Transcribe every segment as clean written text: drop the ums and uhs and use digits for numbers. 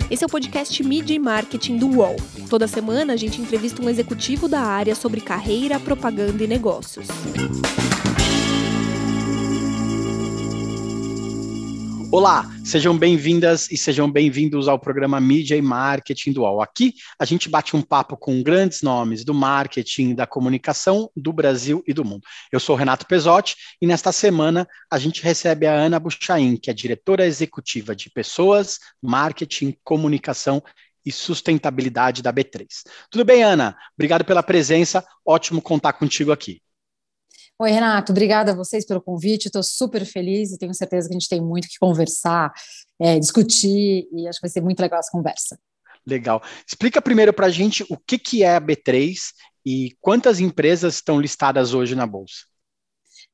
Esse é o podcast Mídia e Marketing do UOL. Toda semana a gente entrevista um executivo da área sobre carreira, propaganda e negócios. Olá, sejam bem-vindas e sejam bem-vindos ao programa Mídia e Marketing do UOL. Aqui a gente bate um papo com grandes nomes do marketing, da comunicação do Brasil e do mundo. Eu sou o Renato Pesotti e nesta semana a gente recebe a Ana Buchain, que é diretora executiva de Pessoas, Marketing, Comunicação e Sustentabilidade da B3. Tudo bem, Ana? Obrigado pela presença, ótimo contar contigo aqui. Oi, Renato, obrigada a vocês pelo convite, estou super feliz e tenho certeza que a gente tem muito que conversar, discutir, e acho que vai ser muito legal essa conversa. Legal. Explica primeiro para a gente o que é a B3 e quantas empresas estão listadas hoje na Bolsa.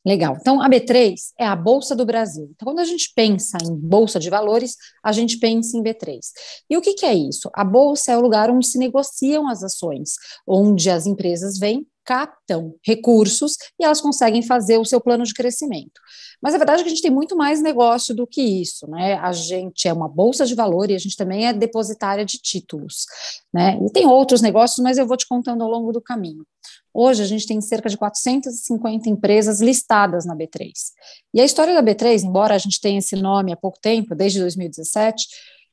Legal. Então, a B3 é a Bolsa do Brasil. Então, quando a gente pensa em Bolsa de Valores, a gente pensa em B3. E o que é isso? A Bolsa é o lugar onde se negociam as ações, onde as empresas vêm, captam recursos e elas conseguem fazer o seu plano de crescimento. Mas a verdade é que a gente tem muito mais negócio do que isso, né? A gente é uma bolsa de valor e a gente também é depositária de títulos, né? E tem outros negócios, mas eu vou te contando ao longo do caminho. Hoje a gente tem cerca de 450 empresas listadas na B3. E a história da B3, embora a gente tenha esse nome há pouco tempo, desde 2017,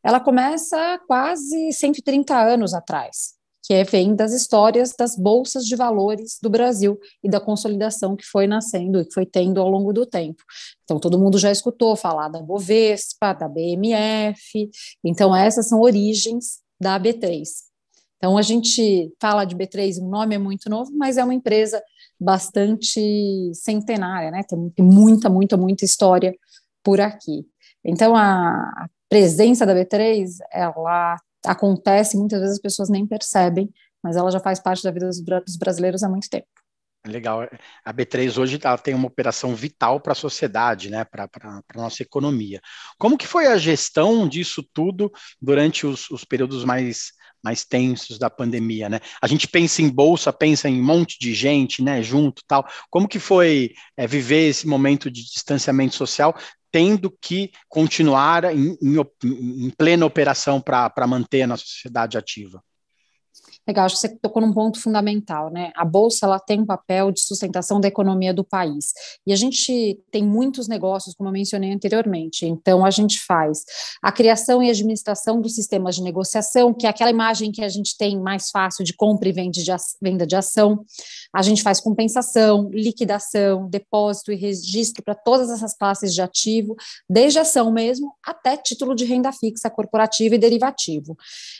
ela começa quase 130 anos atrás, que vem das histórias das bolsas de valores do Brasil e da consolidação que foi nascendo e que foi tendo ao longo do tempo. Então, todo mundo já escutou falar da Bovespa, da BMF, então essas são origens da B3. Então, a gente fala de B3, o nome é muito novo, mas é uma empresa bastante centenária, né? Tem muita história por aqui. Então, a presença da B3, ela acontece, muitas vezes as pessoas nem percebem, mas ela já faz parte da vida dos brasileiros há muito tempo. Legal. A B3 hoje ela tem uma operação vital para a sociedade, né, para a nossa economia. Como que foi a gestão disso tudo durante os períodos mais tensos da pandemia, né? A gente pensa em bolsa, pensa em um monte de gente, né, junto, tal. Como que foi viver esse momento de distanciamento social, tendo que continuar em plena operação para manter a nossa sociedade ativa? Legal, acho que você tocou num ponto fundamental, né? A Bolsa, ela tem um papel de sustentação da economia do país. E a gente tem muitos negócios, como eu mencionei anteriormente. Então, a gente faz a criação e administração dos sistemas de negociação, que é aquela imagem que a gente tem mais fácil de compra e venda de ação. A gente faz compensação, liquidação, depósito e registro para todas essas classes de ativo, desde ação mesmo até título de renda fixa, corporativa e derivativo.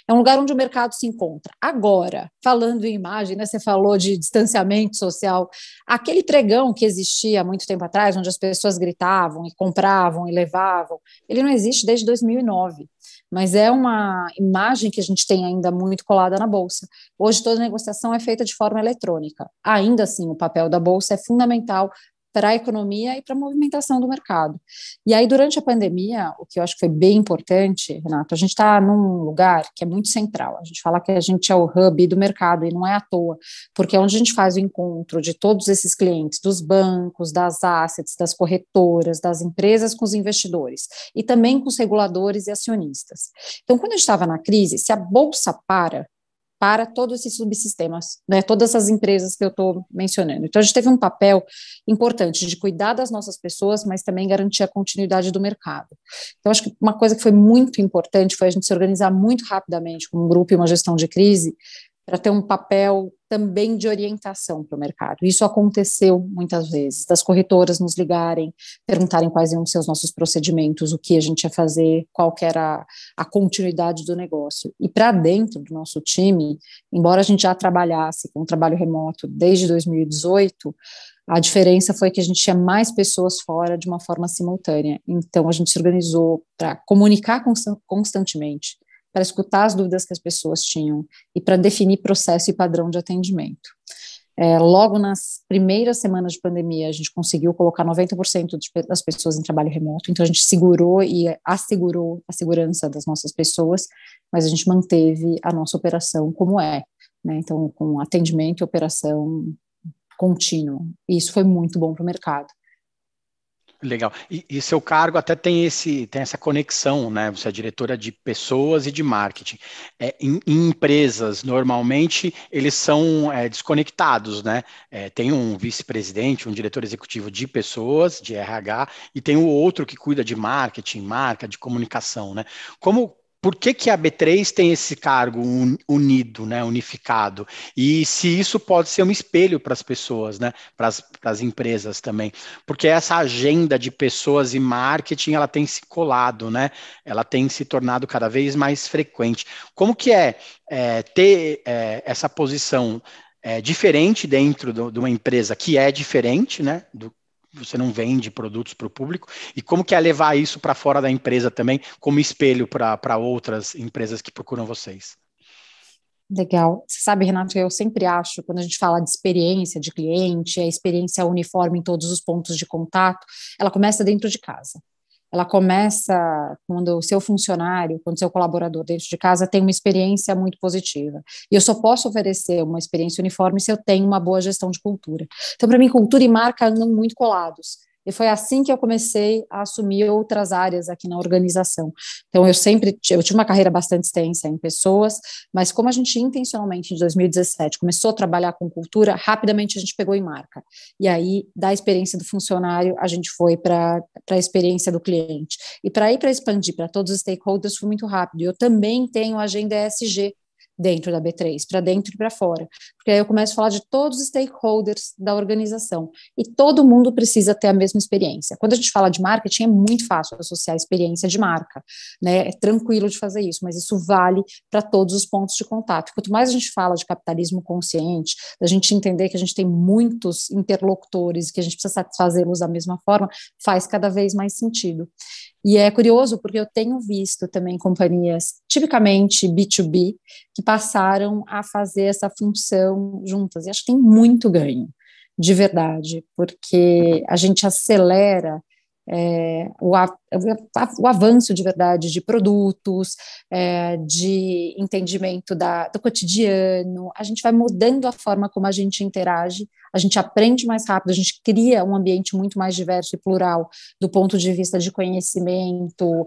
É um lugar onde o mercado se encontra. Agora, falando em imagem, né, você falou de distanciamento social, aquele pregão que existia há muito tempo atrás, onde as pessoas gritavam e compravam e levavam, ele não existe desde 2009, mas é uma imagem que a gente tem ainda muito colada na Bolsa. Hoje toda negociação é feita de forma eletrônica. Ainda assim, o papel da Bolsa é fundamental para a economia e para a movimentação do mercado. E aí, durante a pandemia, o que eu acho que foi bem importante, Renato, a gente está num lugar que é muito central. A gente fala que a gente é o hub do mercado e não é à toa, porque é onde a gente faz o encontro de todos esses clientes, dos bancos, das assets, das corretoras, das empresas com os investidores e também com os reguladores e acionistas. Então, quando a gente estava na crise, se a Bolsa para todos esses subsistemas, né, todas essas empresas que eu estou mencionando. Então, a gente teve um papel importante de cuidar das nossas pessoas, mas também garantir a continuidade do mercado. Então, acho que uma coisa que foi muito importante foi a gente se organizar muito rapidamente com um grupo e uma gestão de crise para ter um papel também de orientação para o mercado. Isso aconteceu muitas vezes, das corretoras nos ligarem, perguntarem quais iam ser os nossos procedimentos, o que a gente ia fazer, qual que era a continuidade do negócio. E para dentro do nosso time, embora a gente já trabalhasse com trabalho remoto desde 2018, a diferença foi que a gente tinha mais pessoas fora de uma forma simultânea. Então, a gente se organizou para comunicar constantemente, para escutar as dúvidas que as pessoas tinham e para definir processo e padrão de atendimento. Logo nas primeiras semanas de pandemia, a gente conseguiu colocar 90% das pessoas em trabalho remoto, então a gente segurou e assegurou a segurança das nossas pessoas, mas a gente manteve a nossa operação como é, né? Então, com atendimento e operação contínua. E isso foi muito bom para o mercado. Legal. E seu cargo até tem essa conexão, né? Você é diretora de pessoas e de marketing. Em empresas, normalmente, eles são desconectados, né? Tem um vice-presidente, um diretor executivo de pessoas, de RH, e tem o outro que cuida de marketing, marca, de comunicação, né? Por que a B3 tem esse cargo unido, né, unificado? E se isso pode ser um espelho para as pessoas, né, para as empresas também? Porque essa agenda de pessoas e marketing, ela tem se colado, né? Ela tem se tornado cada vez mais frequente. Como que ter essa posição diferente dentro de uma empresa que é diferente, né? Você não vende produtos para o público, e como que é levar isso para fora da empresa também, como espelho para outras empresas que procuram vocês? Legal. Você sabe, Renato, eu sempre acho, quando a gente fala de experiência de cliente, a experiência uniforme em todos os pontos de contato, ela começa dentro de casa. Ela começa quando o seu funcionário, quando o seu colaborador dentro de casa tem uma experiência muito positiva. E eu só posso oferecer uma experiência uniforme se eu tenho uma boa gestão de cultura. Então, para mim, cultura e marca andam muito colados. E foi assim que eu comecei a assumir outras áreas aqui na organização. Então, eu tive uma carreira bastante extensa em pessoas, mas como a gente intencionalmente, em 2017, começou a trabalhar com cultura, rapidamente a gente pegou em marca. E aí, da experiência do funcionário, a gente foi para a experiência do cliente. E para expandir para todos os stakeholders foi muito rápido. Eu também tenho a agenda ESG dentro da B3, para dentro e para fora. Porque aí eu começo a falar de todos os stakeholders da organização. E todo mundo precisa ter a mesma experiência. Quando a gente fala de marketing, é muito fácil associar a experiência de marca, né? É tranquilo de fazer isso, mas isso vale para todos os pontos de contato. Quanto mais a gente fala de capitalismo consciente, da gente entender que a gente tem muitos interlocutores, que a gente precisa satisfazê-los da mesma forma, faz cada vez mais sentido. E é curioso porque eu tenho visto também companhias, tipicamente B2B, que passaram a fazer essa função juntas. E acho que tem muito ganho, de verdade, porque a gente acelera o avanço de verdade de produtos, de entendimento do cotidiano, a gente vai mudando a forma como a gente interage, a gente aprende mais rápido, a gente cria um ambiente muito mais diverso e plural do ponto de vista de conhecimento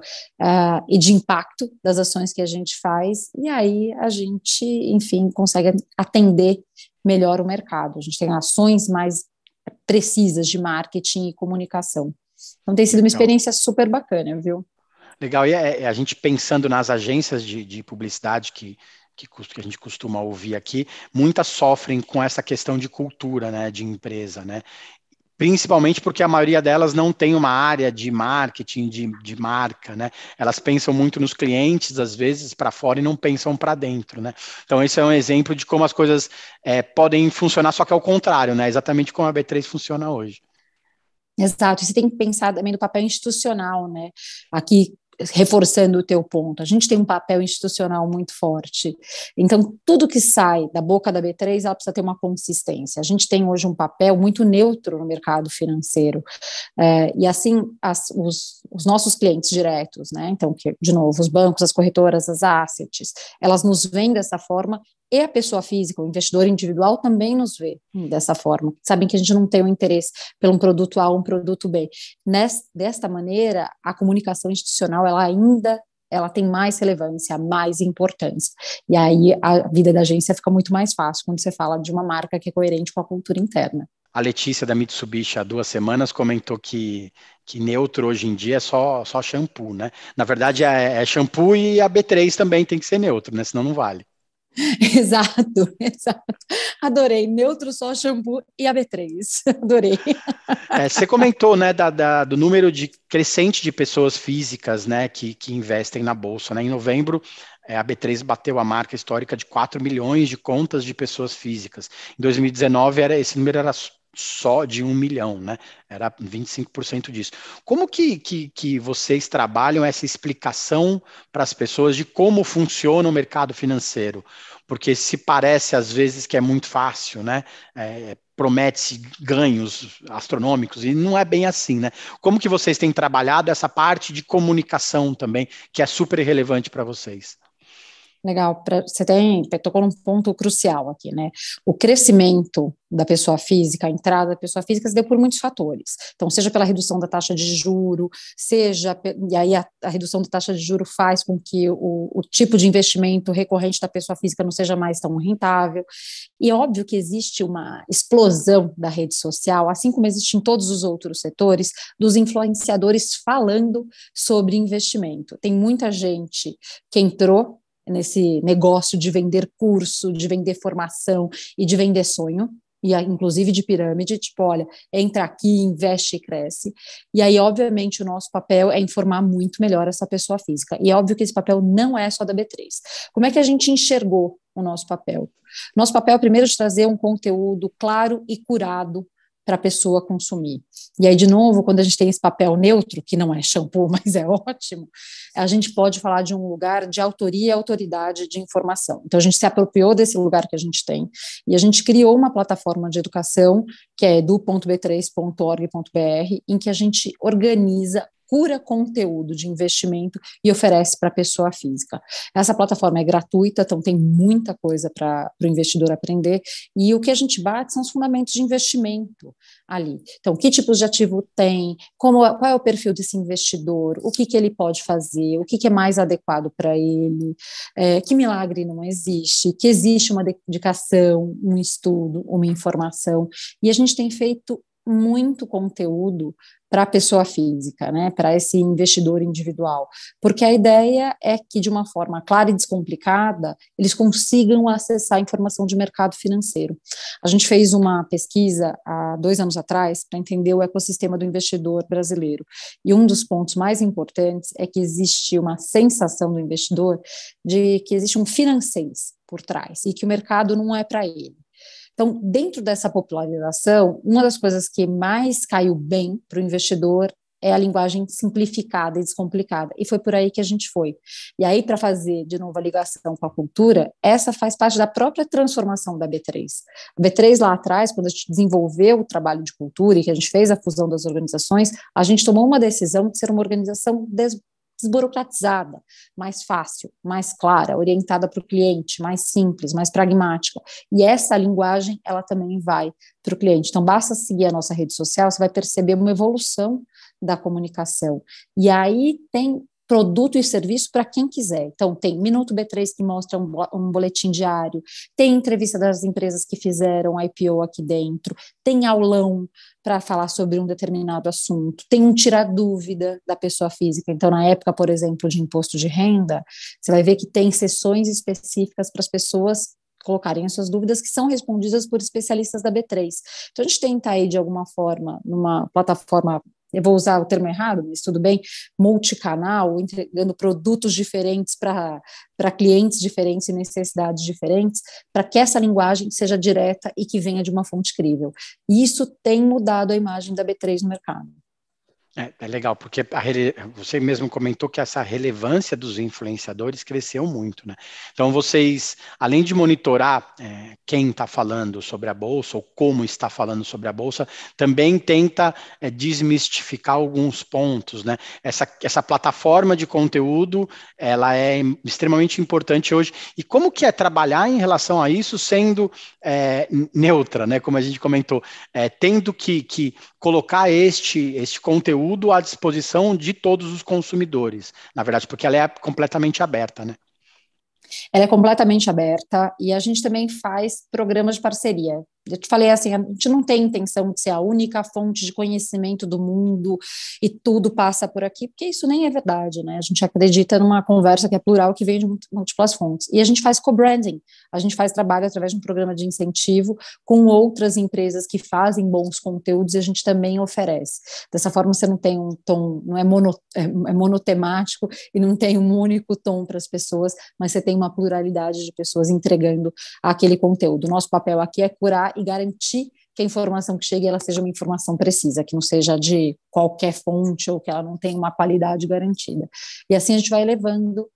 e de impacto das ações que a gente faz, e aí a gente, enfim, consegue atender melhor o mercado, a gente tem ações mais precisas de marketing e comunicação. Então tem sido uma experiência super bacana, viu? Legal, e a gente pensando nas agências de publicidade que a gente costuma ouvir aqui, muitas sofrem com essa questão de cultura, né, de empresa, né? Principalmente porque a maioria delas não tem uma área de marketing, de marca, né? Elas pensam muito nos clientes, às vezes, para fora e não pensam para dentro, né? Então, esse é um exemplo de como as coisas podem funcionar, só que ao contrário, né? Exatamente como a B3 funciona hoje. Exato, e você tem que pensar também no papel institucional, né? Aqui, reforçando o teu ponto, a gente tem um papel institucional muito forte, então tudo que sai da boca da B3, ela precisa ter uma consistência. A gente tem hoje um papel muito neutro no mercado financeiro, e assim os nossos clientes diretos, né? Então, de novo, os bancos, as corretoras, as assets, elas nos veem dessa forma. E a pessoa física, o investidor individual, também nos vê dessa forma. Sabem que a gente não tem um interesse pelo um produto A ou um produto B. Desta maneira, a comunicação institucional, ela tem mais relevância, mais importância. E aí a vida da agência fica muito mais fácil quando você fala de uma marca que é coerente com a cultura interna. A Letícia da Mitsubishi, há 2 semanas, comentou que neutro hoje em dia é só shampoo, né? Na verdade, é shampoo, e a B3 também tem que ser neutro, né? Senão não vale. Exato. Adorei. Neutro, só shampoo e a B3. Adorei. Você comentou, né, do número crescente de pessoas físicas, né, que investem na Bolsa, né? Em novembro, a B3 bateu a marca histórica de 4 milhões de contas de pessoas físicas. Em 2019, esse número era só de 1 milhão, né? Era 25% disso. Como que vocês trabalham essa explicação para as pessoas de como funciona o mercado financeiro? Porque se parece, às vezes, que é muito fácil, né? Promete-se ganhos astronômicos, e não é bem assim, né? Como que vocês têm trabalhado essa parte de comunicação também, que é super relevante para vocês? Legal, você tocou num ponto crucial aqui, né? O crescimento da pessoa física, a entrada da pessoa física se deu por muitos fatores. Então, seja pela redução da taxa de juro, e aí a redução da taxa de juro faz com que o tipo de investimento recorrente da pessoa física não seja mais tão rentável. E é óbvio que existe uma explosão da rede social, assim como existe em todos os outros setores, dos influenciadores falando sobre investimento. Tem muita gente que entrou nesse negócio de vender curso, de vender formação e de vender sonho, e inclusive de pirâmide, tipo, olha, entra aqui, investe e cresce. E aí, obviamente, o nosso papel é informar muito melhor essa pessoa física. E é óbvio que esse papel não é só da B3. Como é que a gente enxergou o nosso papel? Nosso papel é primeiro de trazer um conteúdo claro e curado para a pessoa consumir. E aí, de novo, quando a gente tem esse papel neutro, que não é shampoo, mas é ótimo, a gente pode falar de um lugar de autoria e autoridade de informação. Então, a gente se apropriou desse lugar que a gente tem e a gente criou uma plataforma de educação, que é edu.b3.org.br, em que a gente organiza, cura conteúdo de investimento e oferece para a pessoa física. Essa plataforma é gratuita, então tem muita coisa para o investidor aprender, e o que a gente bate são os fundamentos de investimento ali. Então, que tipos de ativo tem, qual é o perfil desse investidor, o que ele pode fazer, o que é mais adequado para ele, que milagre não existe, que existe uma dedicação, um estudo, uma informação, e a gente tem feito muito conteúdo para a pessoa física, né, para esse investidor individual, porque a ideia é que, de uma forma clara e descomplicada, eles consigam acessar a informação de mercado financeiro. A gente fez uma pesquisa há 2 anos atrás para entender o ecossistema do investidor brasileiro, e um dos pontos mais importantes é que existe uma sensação do investidor de que existe um financês por trás, e que o mercado não é para ele. Então, dentro dessa popularização, uma das coisas que mais caiu bem para o investidor é a linguagem simplificada e descomplicada, e foi por aí que a gente foi. E aí, para fazer, de novo, a ligação com a cultura, essa faz parte da própria transformação da B3. A B3, lá atrás, quando a gente desenvolveu o trabalho de cultura e que a gente fez a fusão das organizações, a gente tomou uma decisão de ser uma organização desburocratizada, mais fácil, mais clara, orientada para o cliente, mais simples, mais pragmática. E essa linguagem, ela também vai para o cliente. Então, basta seguir a nossa rede social, você vai perceber uma evolução da comunicação. E aí tem produto e serviço para quem quiser. Então, tem Minuto B3, que mostra um boletim diário, tem entrevista das empresas que fizeram IPO aqui dentro, tem aulão para falar sobre um determinado assunto, tem um tirar dúvida da pessoa física. Então, na época, por exemplo, de imposto de renda, você vai ver que tem sessões específicas para as pessoas colocarem as suas dúvidas, que são respondidas por especialistas da B3. Então, a gente tenta aí, de alguma forma, numa plataforma, eu vou usar o termo errado, mas tudo bem, multicanal, entregando produtos diferentes para clientes diferentes e necessidades diferentes, para que essa linguagem seja direta e que venha de uma fonte crível. E isso tem mudado a imagem da B3 no mercado. É legal, porque você mesmo comentou que essa relevância dos influenciadores cresceu muito, né? Então, vocês, além de monitorar quem está falando sobre a Bolsa ou como está falando sobre a Bolsa, também tenta desmistificar alguns pontos, né? Essa plataforma de conteúdo, ela é extremamente importante hoje. E como que é trabalhar em relação a isso sendo neutra, né? Como a gente comentou, tendo que colocar este conteúdo à disposição de todos os consumidores, na verdade, porque ela é completamente aberta, né? Ela é completamente aberta e a gente também faz programas de parceria. Eu te falei assim, a gente não tem intenção de ser a única fonte de conhecimento do mundo e tudo passa por aqui, porque isso nem é verdade, né? A gente acredita numa conversa que é plural, que vem de múltiplas fontes. E a gente faz co-branding, a gente faz trabalho através de um programa de incentivo com outras empresas que fazem bons conteúdos e a gente também oferece. Dessa forma, você não tem um tom, não é monotemático e não tem um único tom para as pessoas, mas você tem uma pluralidade de pessoas entregando aquele conteúdo. O nosso papel aqui é curar e garantir que a informação que chegue ela seja uma informação precisa, que não seja de qualquer fonte ou que ela não tenha uma qualidade garantida. E assim a gente vai levando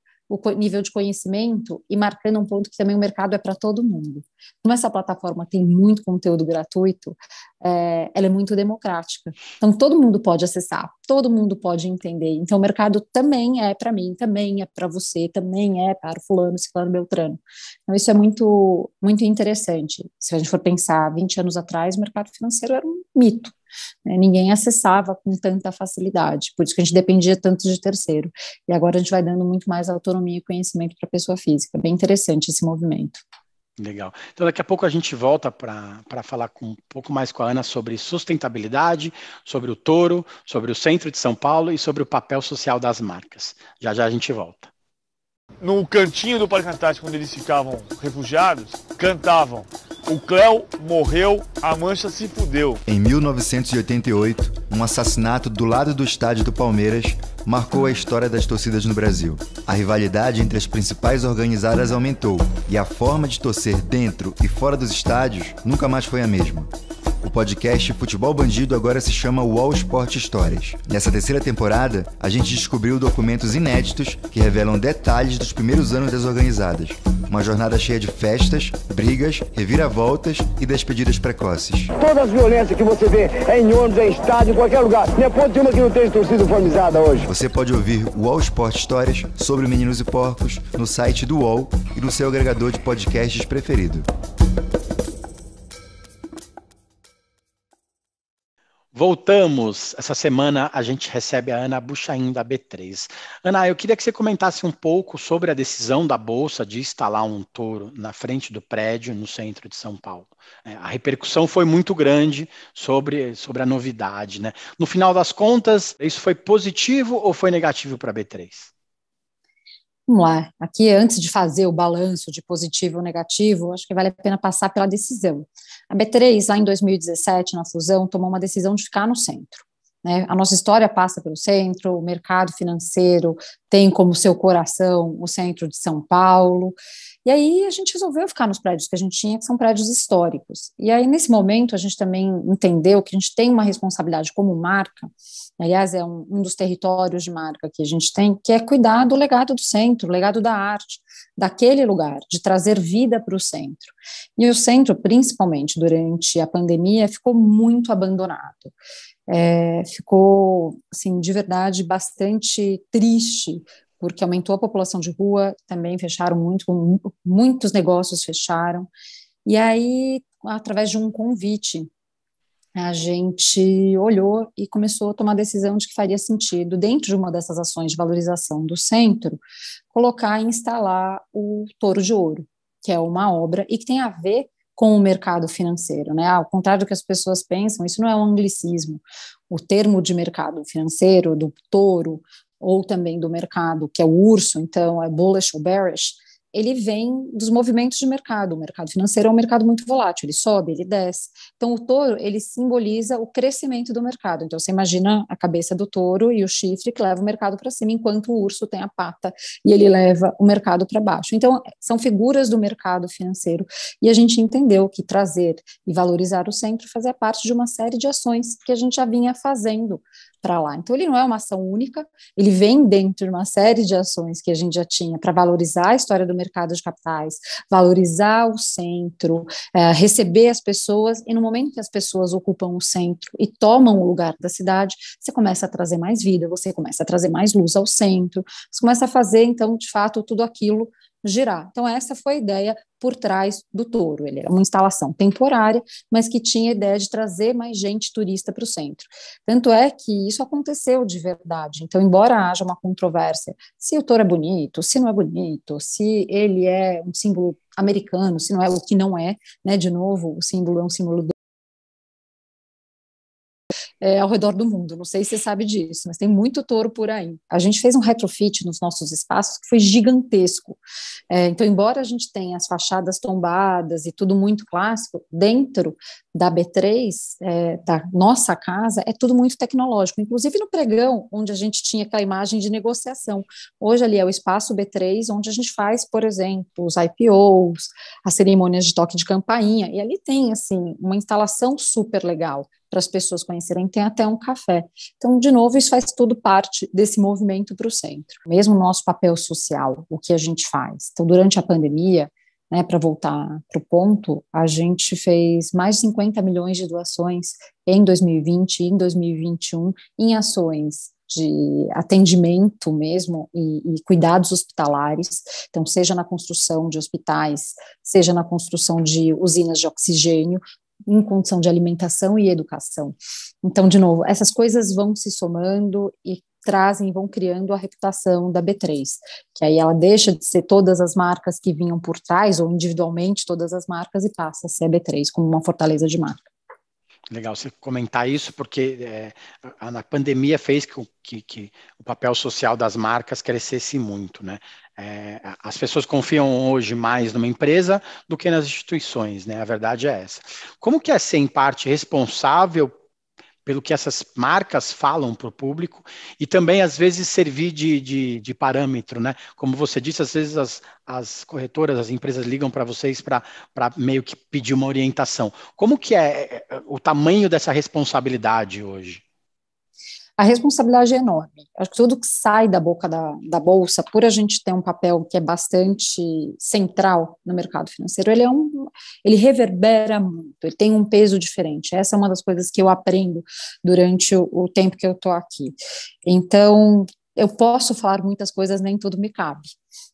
nível de conhecimento e marcando um ponto que também o mercado é para todo mundo. Como essa plataforma tem muito conteúdo gratuito, ela é muito democrática. Então, todo mundo pode acessar, todo mundo pode entender. Então, o mercado também é para mim, também é para você, também é para o fulano, ciclano, beltrano. Então, isso é muito, muito interessante. Se a gente for pensar, 20 anos atrás, o mercado financeiro era um mito. Ninguém acessava com tanta facilidade, por isso que a gente dependia tanto de terceiro. E agora a gente vai dando muito mais autonomia e conhecimento para a pessoa física. Bem interessante esse movimento. Legal. Então, daqui a pouco a gente volta para falar um pouco mais com a Ana sobre sustentabilidade, sobre o Toro, sobre o centro de São Paulo e sobre o papel social das marcas. Já já a gente volta. No cantinho do Parque Antártico, onde eles ficavam refugiados, cantavam: "O Cléo morreu, a Mancha se fudeu". Em 1988, um assassinato do lado do estádio do Palmeiras marcou a história das torcidas no Brasil. A rivalidade entre as principais organizadas aumentou e a forma de torcer dentro e fora dos estádios nunca mais foi a mesma. O podcast Futebol Bandido agora se chama UOL Esporte Histórias. Nessa terceira temporada, a gente descobriu documentos inéditos que revelam detalhes dos primeiros anos das organizadas. Uma jornada cheia de festas, brigas, reviravoltas e despedidas precoces. Todas as violências que você vê em ônibus, em estádio, em qualquer lugar. Não é ponto de uma que não tem torcida uniformizada hoje. Você pode ouvir o UOL Esporte Histórias sobre Meninos e Porcos no site do UOL e no seu agregador de podcasts preferido. Voltamos. Essa semana a gente recebe a Ana Buchain, da B3. Ana, eu queria que você comentasse um pouco sobre a decisão da Bolsa de instalar um touro na frente do prédio no centro de São Paulo. A repercussão foi muito grande sobre a novidade, né? No final das contas, isso foi positivo ou foi negativo para a B3? Vamos lá, aqui antes de fazer o balanço de positivo ou negativo, acho que vale a pena passar pela decisão. A B3, lá em 2017, na fusão, tomou uma decisão de ficar no centro. A nossa história passa pelo centro, o mercado financeiro tem como seu coração o centro de São Paulo, e aí a gente resolveu ficar nos prédios que a gente tinha, que são prédios históricos. E aí, nesse momento, a gente também entendeu que a gente tem uma responsabilidade como marca, aliás, é um dos territórios de marca que a gente tem, que é cuidar do legado do centro, o legado da arte, daquele lugar, de trazer vida para o centro. E o centro, principalmente durante a pandemia, ficou muito abandonado. Ficou, assim, de verdade, bastante triste, porque aumentou a população de rua, também fecharam muitos negócios fecharam, e aí, através de um convite, a gente olhou e começou a tomar a decisão de que faria sentido, dentro de uma dessas ações de valorização do centro, colocar e instalar o Touro de Ouro, que é uma obra e que tem a ver com o mercado financeiro, né? Ao contrário do que as pessoas pensam, isso não é um anglicismo. O termo de mercado financeiro, do touro, ou também do mercado, que é o urso, então é bullish ou bearish, ele vem dos movimentos de mercado. O mercado financeiro é um mercado muito volátil, ele sobe, ele desce. Então, o touro, ele simboliza o crescimento do mercado. Então, você imagina a cabeça do touro e o chifre que leva o mercado para cima, enquanto o urso tem a pata e ele leva o mercado para baixo. Então, são figuras do mercado financeiro. E a gente entendeu que trazer e valorizar o centro fazia parte de uma série de ações que a gente já vinha fazendo para lá. Então, ele não é uma ação única, ele vem dentro de uma série de ações que a gente já tinha para valorizar a história do mercado de capitais, valorizar o centro, receber as pessoas, e no momento que as pessoas ocupam o centro e tomam o lugar da cidade, você começa a trazer mais vida, você começa a trazer mais luz ao centro, você começa a fazer, então, de fato, tudo aquilo girar. Então, essa foi a ideia por trás do Touro. Ele era uma instalação temporária, mas que tinha a ideia de trazer mais gente turista para o centro. Tanto é que isso aconteceu de verdade. Então, embora haja uma controvérsia se o Touro é bonito, se não é bonito, se ele é um símbolo americano, se não é, o que não é, né? De novo, o símbolo é um símbolo ao redor do mundo, não sei se você sabe disso, mas tem muito touro por aí. A gente fez um retrofit nos nossos espaços que foi gigantesco, então embora a gente tenha as fachadas tombadas e tudo muito clássico, dentro da B3, da nossa casa, é tudo muito tecnológico, inclusive no pregão, onde a gente tinha aquela imagem de negociação. Hoje ali é o espaço B3, onde a gente faz, por exemplo, os IPOs, as cerimônias de toque de campainha, e ali tem, assim, uma instalação super legal. para as pessoas conhecerem, tem até um café. Então, de novo, isso faz tudo parte desse movimento para o centro. Mesmo o nosso papel social, o que a gente faz. Então, durante a pandemia, né, para voltar para o ponto, a gente fez mais de 50 milhões de doações em 2020 e em 2021 em ações de atendimento mesmo e cuidados hospitalares, então seja na construção de hospitais, seja na construção de usinas de oxigênio, em condição de alimentação e educação. Então, de novo, essas coisas vão se somando e vão criando a reputação da B3, que aí ela deixa de ser todas as marcas que vinham por trás, ou individualmente todas as marcas, e passa a ser a B3 como uma fortaleza de marca. Legal você comentar isso, porque a pandemia fez que o papel social das marcas crescesse muito, né? As pessoas confiam hoje mais numa empresa do que nas instituições, né? A verdade é essa. Como que é ser, em parte, responsável pelo que essas marcas falam para o público e também, às vezes, servir de parâmetro, né? Como você disse, às vezes as corretoras, as empresas ligam para vocês para meio que pedir uma orientação. Como que é o tamanho dessa responsabilidade hoje? A responsabilidade é enorme. Acho que tudo que sai da boca da Bolsa, por a gente ter um papel que é bastante central no mercado financeiro, ele reverbera muito, ele tem um peso diferente. Essa é uma das coisas que eu aprendo durante o tempo que eu estou aqui. Então, eu posso falar muitas coisas, nem tudo me cabe,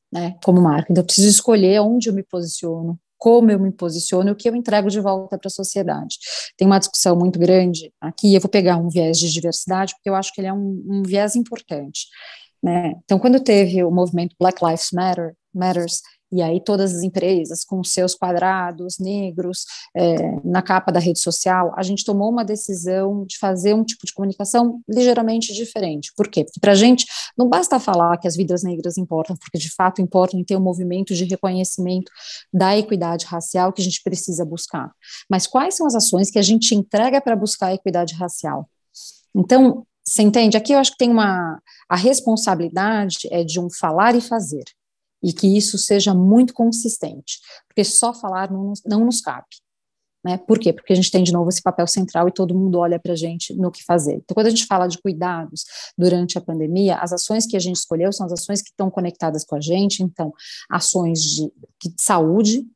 né, como marca. Então, eu preciso escolher onde eu me posiciono, como eu me posiciono e o que eu entrego de volta para a sociedade. Tem uma discussão muito grande aqui, eu vou pegar um viés de diversidade, porque eu acho que ele é um viés importante, né? Então, quando teve o movimento Black Lives Matters, e aí todas as empresas com seus quadrados negros na capa da rede social, a gente tomou uma decisão de fazer um tipo de comunicação ligeiramente diferente. Por quê? Porque para a gente não basta falar que as vidas negras importam, porque de fato importam e tem um movimento de reconhecimento da equidade racial que a gente precisa buscar. Mas quais são as ações que a gente entrega para buscar a equidade racial? Então, você entende? Aqui eu acho que tem a responsabilidade é de um falar e fazer, e que isso seja muito consistente, porque só falar não nos cabe, né? Por quê? Porque a gente tem de novo esse papel central e todo mundo olha para a gente no que fazer. Então, quando a gente fala de cuidados durante a pandemia, as ações que a gente escolheu são as ações que estão conectadas com a gente, então, ações de saúde,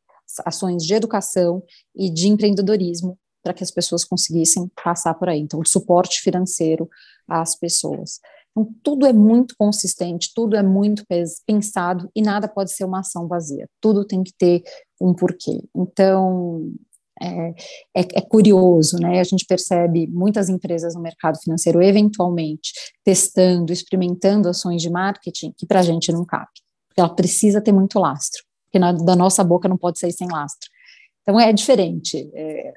ações de educação e de empreendedorismo, para que as pessoas conseguissem passar por aí. Então, suporte financeiro às pessoas. Então, tudo é muito consistente, tudo é muito pensado e nada pode ser uma ação vazia. Tudo tem que ter um porquê. Então, é curioso, né? A gente percebe muitas empresas no mercado financeiro, eventualmente, testando, experimentando ações de marketing que para a gente não cabe. Porque ela precisa ter muito lastro, porque da nossa boca não pode sair sem lastro. Então, é diferente.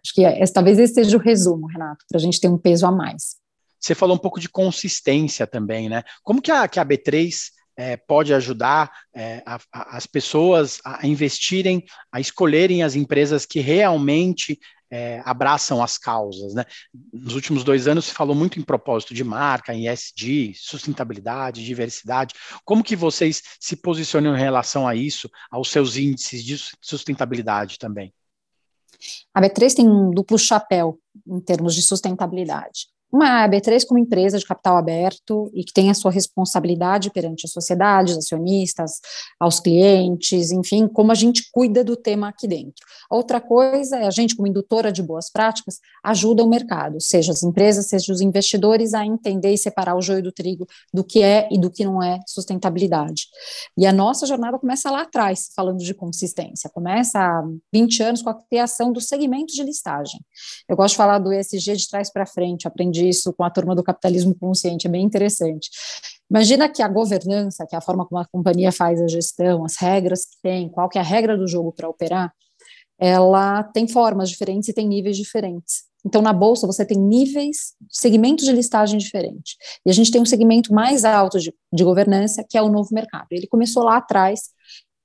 Acho que talvez esse seja o resumo, Renato, para a gente ter um peso a mais. Você falou um pouco de consistência também, né? Como que a B3 pode ajudar as pessoas a investirem, a escolherem as empresas que realmente abraçam as causas, né? Nos últimos 2 anos se falou muito em propósito de marca, em ESG, sustentabilidade, diversidade. Como que vocês se posicionam em relação a isso, aos seus índices de sustentabilidade também? A B3 tem um duplo chapéu em termos de sustentabilidade. Uma B3 como empresa de capital aberto e que tem a sua responsabilidade perante a sociedade, os acionistas, aos clientes, enfim, como a gente cuida do tema aqui dentro. Outra coisa é a gente, como indutora de boas práticas, ajuda o mercado, seja as empresas, seja os investidores, a entender e separar o joio do trigo do que é e do que não é sustentabilidade. E a nossa jornada começa lá atrás, falando de consistência, começa há 20 anos com a criação do segmento de listagem. Eu gosto de falar do ESG de trás para frente, aprendi isso com a turma do capitalismo consciente, é bem interessante. Imagina que a governança, que é a forma como a companhia faz a gestão, as regras que tem, qual que é a regra do jogo para operar, ela tem formas diferentes e tem níveis diferentes. Então, na Bolsa, você tem níveis, segmentos de listagem diferentes. E a gente tem um segmento mais alto de governança, que é o novo mercado. Ele começou lá atrás,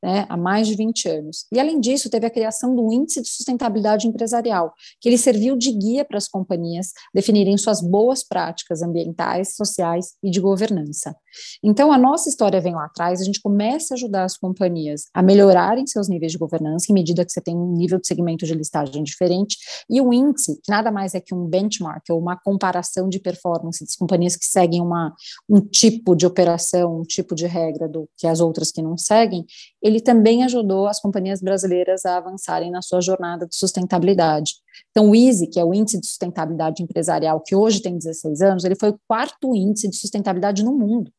né, há mais de 20 anos. E, além disso, teve a criação do Índice de Sustentabilidade Empresarial, que ele serviu de guia para as companhias definirem suas boas práticas ambientais, sociais e de governança. Então, a nossa história vem lá atrás, a gente começa a ajudar as companhias a melhorarem seus níveis de governança, em medida que você tem um nível de segmento de listagem diferente, e o índice, que nada mais é que um benchmark, ou uma comparação de performance das companhias que seguem um tipo de operação, um tipo de regra do que as outras que não seguem, ele também ajudou as companhias brasileiras a avançarem na sua jornada de sustentabilidade. Então, o ISE, que é o Índice de Sustentabilidade Empresarial, que hoje tem 16 anos, ele foi o 4º índice de sustentabilidade no mundo.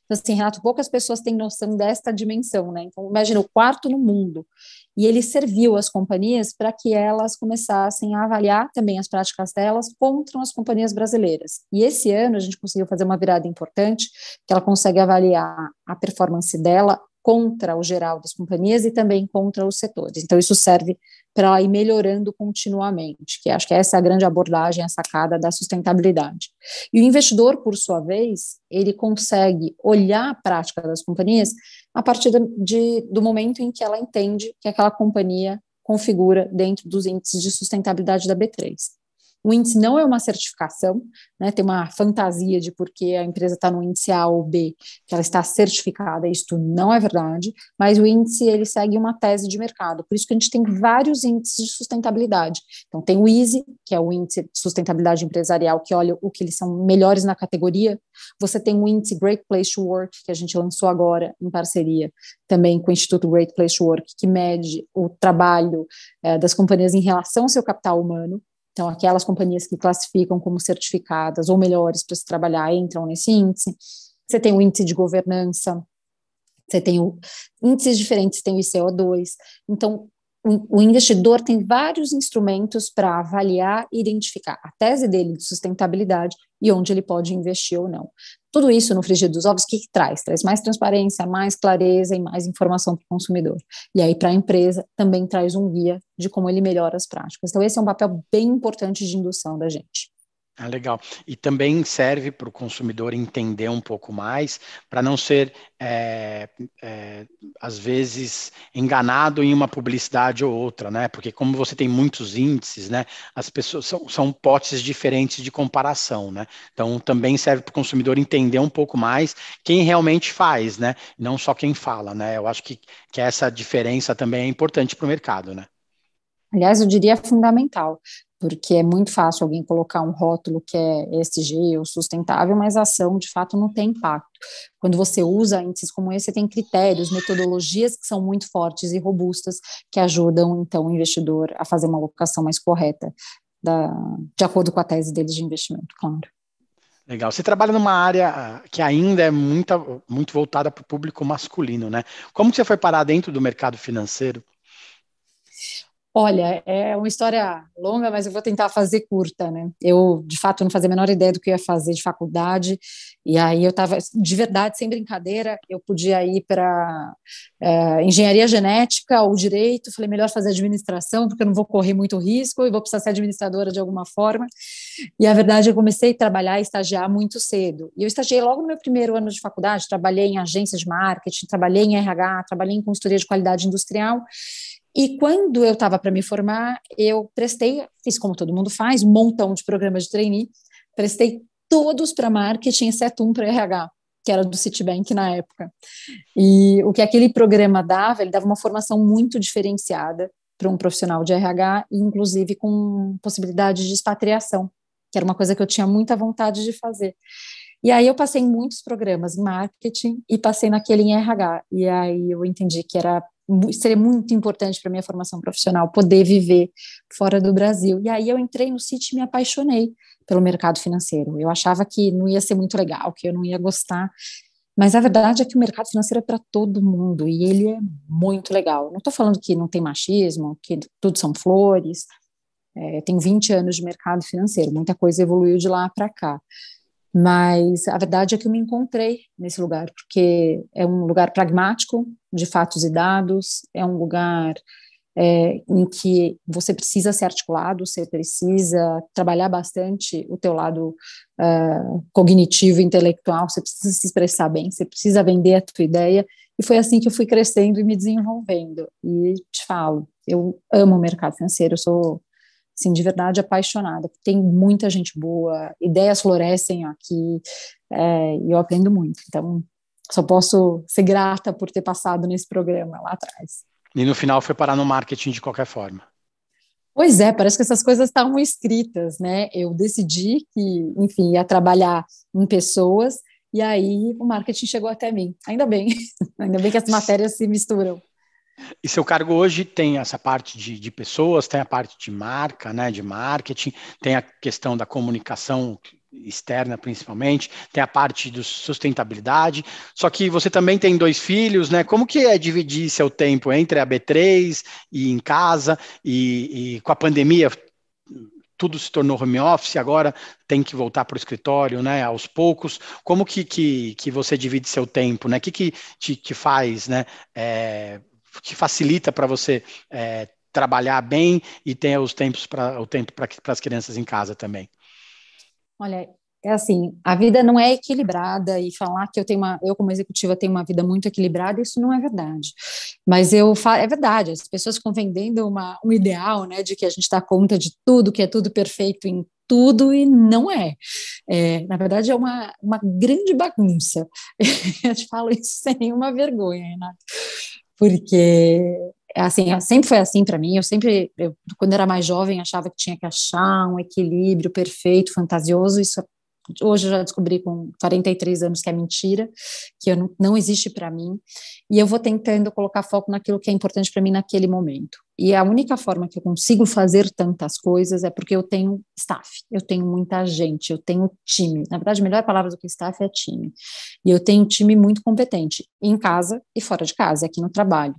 Então, assim, Renato, poucas pessoas têm noção desta dimensão, né? Então, imagina, o 4º no mundo. E ele serviu às companhias para que elas começassem a avaliar também as práticas delas contra as companhias brasileiras. E esse ano a gente conseguiu fazer uma virada importante, que ela consegue avaliar a performance dela contra o geral das companhias e também contra os setores. Então, isso serve para ela ir melhorando continuamente, que acho que essa é a grande abordagem, a sacada da sustentabilidade. E o investidor, por sua vez, ele consegue olhar a prática das companhias a partir do momento em que ela entende que aquela companhia configura dentro dos índices de sustentabilidade da B3. O índice não é uma certificação, né, tem uma fantasia de porque a empresa está no índice A ou B, que ela está certificada, isto não é verdade, mas o índice ele segue uma tese de mercado, por isso que a gente tem vários índices de sustentabilidade. Então tem o ISE, que é o índice de sustentabilidade empresarial, que olha o que eles são melhores na categoria, você tem o índice Great Place to Work, que a gente lançou agora em parceria também com o Instituto Great Place to Work, que mede o trabalho das companhias em relação ao seu capital humano. Então, aquelas companhias que classificam como certificadas ou melhores para se trabalhar entram nesse índice. Você tem o índice de governança, você tem índices diferentes, tem o ICO2. Então, o investidor tem vários instrumentos para avaliar e identificar a tese dele de sustentabilidade e onde ele pode investir ou não. Tudo isso no frigir dos ovos, o que traz? Traz mais transparência, mais clareza e mais informação para o consumidor. E aí, para a empresa, também traz um guia de como ele melhora as práticas. Então, esse é um papel bem importante de indução da gente. Ah, legal. E também serve para o consumidor entender um pouco mais, para não ser, às vezes, enganado em uma publicidade ou outra, né? Porque como você tem muitos índices, né? As pessoas são potes diferentes de comparação, né? Então, também serve para o consumidor entender um pouco mais quem realmente faz, né? Não só quem fala, né? Eu acho que essa diferença também é importante para o mercado, né? Aliás, eu diria fundamental, porque é muito fácil alguém colocar um rótulo que é ESG ou sustentável, mas a ação, de fato, não tem impacto. Quando você usa índices como esse, você tem critérios, metodologias que são muito fortes e robustas, que ajudam, então, o investidor a fazer uma alocação mais correta, de acordo com a tese deles de investimento, claro. Legal. Você trabalha numa área que ainda é muito voltada para o público masculino, né? Como que você foi parar dentro do mercado financeiro? Olha, é uma história longa, mas eu vou tentar fazer curta, né? Eu, de fato, não fazia a menor ideia do que eu ia fazer de faculdade, e aí eu estava, de verdade, sem brincadeira, eu podia ir para engenharia genética ou direito, falei, melhor fazer administração, porque eu não vou correr muito risco e vou precisar ser administradora de alguma forma, e a verdade, eu comecei a trabalhar e estagiar muito cedo, e eu estagiei logo no meu primeiro ano de faculdade, trabalhei em agências de marketing, trabalhei em RH, trabalhei em consultoria de qualidade industrial. E quando eu estava para me formar, eu fiz como todo mundo faz, um montão de programas de trainee, prestei todos para marketing, exceto um para RH, que era do Citibank na época. E o que aquele programa dava, ele dava uma formação muito diferenciada para um profissional de RH, inclusive com possibilidade de expatriação, que era uma coisa que eu tinha muita vontade de fazer. E aí eu passei em muitos programas em marketing e passei naquele em RH. E aí eu entendi que seria muito importante para a minha formação profissional poder viver fora do Brasil. E aí eu entrei no Citi e me apaixonei pelo mercado financeiro. Eu achava que não ia ser muito legal, que eu não ia gostar, mas a verdade é que o mercado financeiro é para todo mundo e ele é muito legal. Não estou falando que não tem machismo, que tudo são flores. Tenho 20 anos de mercado financeiro, muita coisa evoluiu de lá para cá. Mas a verdade é que eu me encontrei nesse lugar, porque é um lugar pragmático, de fatos e dados, é um lugar em que você precisa ser articulado, você precisa trabalhar bastante o teu lado cognitivo e intelectual, você precisa se expressar bem, você precisa vender a tua ideia, e foi assim que eu fui crescendo e me desenvolvendo. E te falo, eu amo o mercado financeiro, eu sou assim, de verdade apaixonada. Tem muita gente boa, ideias florescem aqui, e eu aprendo muito. Então, só posso ser grata por ter passado nesse programa lá atrás. E no final foi parar no marketing de qualquer forma. Pois é, parece que essas coisas estavam escritas, né? Eu decidi que, enfim, ia trabalhar em pessoas, e aí o marketing chegou até mim. Ainda bem que as matérias se misturam. E seu cargo hoje tem essa parte de pessoas, tem a parte de marca, né, de marketing, tem a questão da comunicação externa principalmente, tem a parte de sustentabilidade, só que você também tem 2 filhos, né? Como que é dividir seu tempo entre a B3 e em casa, e com a pandemia tudo se tornou home office, agora tem que voltar para o escritório, né, aos poucos. Como que você divide seu tempo, né? O que te faz, né, que facilita para você trabalhar bem e ter o tempo para as crianças em casa também? Olha, é assim, a vida não é equilibrada, e falar que eu como executiva tenho uma vida muito equilibrada, isso não é verdade. Mas é verdade, as pessoas ficam vendendo um ideal, né, de que a gente dá conta de tudo, que é tudo perfeito em tudo, e não é. Na verdade, é uma grande bagunça. Eu te falo isso sem nenhuma vergonha, Renato. Porque, assim, sempre foi assim para mim, quando era mais jovem, achava que tinha que achar um equilíbrio perfeito, fantasioso, isso hoje eu já descobri com 43 anos que é mentira, que não existe para mim, e eu vou tentando colocar foco naquilo que é importante para mim naquele momento. E a única forma que eu consigo fazer tantas coisas é porque eu tenho staff, eu tenho muita gente, eu tenho time. Na verdade, a melhor palavra do que staff é time. E eu tenho um time muito competente, em casa e fora de casa, aqui no trabalho.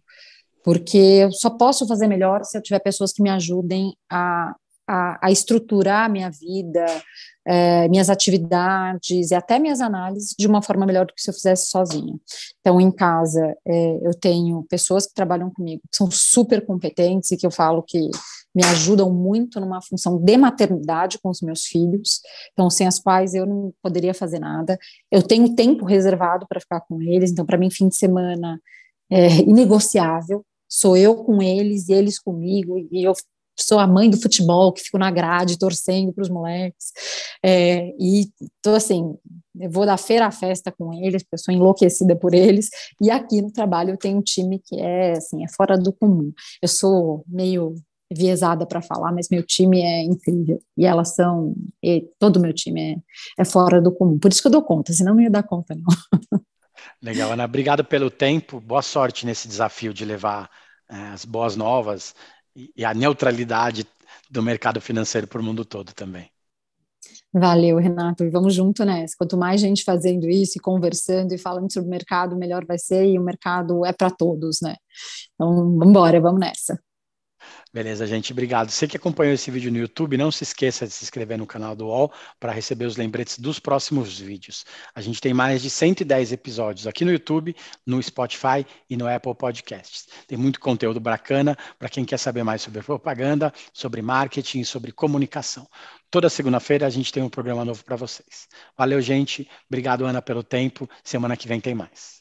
Porque eu só posso fazer melhor se eu tiver pessoas que me ajudem a estruturar a minha vida, minhas atividades e até minhas análises de uma forma melhor do que se eu fizesse sozinha. Então, em casa, eu tenho pessoas que trabalham comigo, que são super competentes e que eu falo que me ajudam muito numa função de maternidade com os meus filhos, então, sem as quais eu não poderia fazer nada. Eu tenho tempo reservado para ficar com eles, então, para mim, fim de semana é inegociável, sou eu com eles e eles comigo, e eu sou a mãe do futebol, que fico na grade torcendo para os moleques, e tô assim, eu vou da feira à festa com eles, porque eu sou enlouquecida por eles, e aqui no trabalho eu tenho um time que assim, é fora do comum. Eu sou meio enviesada para falar, mas meu time é incrível, e todo o meu time é fora do comum, por isso que eu dou conta, senão não ia dar conta, não. Legal, Ana, obrigado pelo tempo, boa sorte nesse desafio de levar as boas novas e a neutralidade do mercado financeiro para o mundo todo também. Valeu, Renato, e vamos junto nessa. Quanto mais gente fazendo isso, e conversando e falando sobre o mercado, melhor vai ser, e o mercado é para todos, né? Então, vamos embora, vamos nessa. Beleza, gente, obrigado. Você que acompanhou esse vídeo no YouTube, não se esqueça de se inscrever no canal do UOL para receber os lembretes dos próximos vídeos. A gente tem mais de 110 episódios aqui no YouTube, no Spotify e no Apple Podcasts. Tem muito conteúdo bacana para quem quer saber mais sobre propaganda, sobre marketing, sobre comunicação. Toda segunda-feira a gente tem um programa novo para vocês. Valeu, gente. Obrigado, Ana, pelo tempo. Semana que vem tem mais.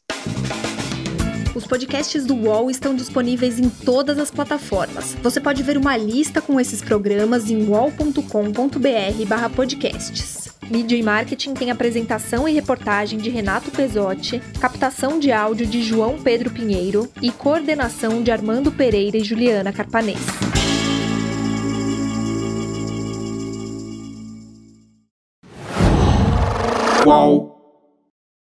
Os podcasts do UOL estão disponíveis em todas as plataformas. Você pode ver uma lista com esses programas em uol.com.br/podcasts. Mídia e Marketing tem apresentação e reportagem de Renato Pesotti, captação de áudio de João Pedro Pinheiro e coordenação de Armando Pereira e Juliana Carpanês. UOL.